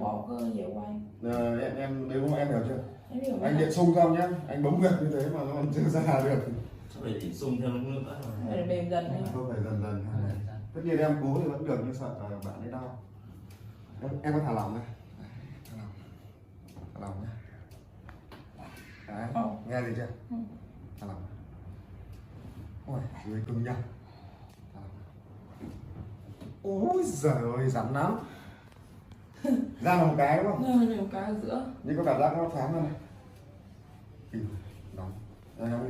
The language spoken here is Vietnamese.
Bỏ cơ nhiều quá anh. Em nếu mà em hiểu chưa? Em hiểu Anh điện xung xong nhá, anh bấm huyệt như thế mà nó chưa ra được. Sao phải để sung thêm nữa rồi. Phải mềm dần anh. Không phải dần dần. Tất nhiên em cố thì vẫn được nhưng sợ bạn ấy đau. Em có thả lỏng này. Thả lỏng nhé. Đấy, nghe gì chưa? Thả lỏng. Ôi, dưới cưng nhá. Ôi giời ơi, rắn lắm. Ra là một cái đúng không? Nhiều cái ở giữa. Nhưng có cảm giác nó thoáng hơn này. Nóng.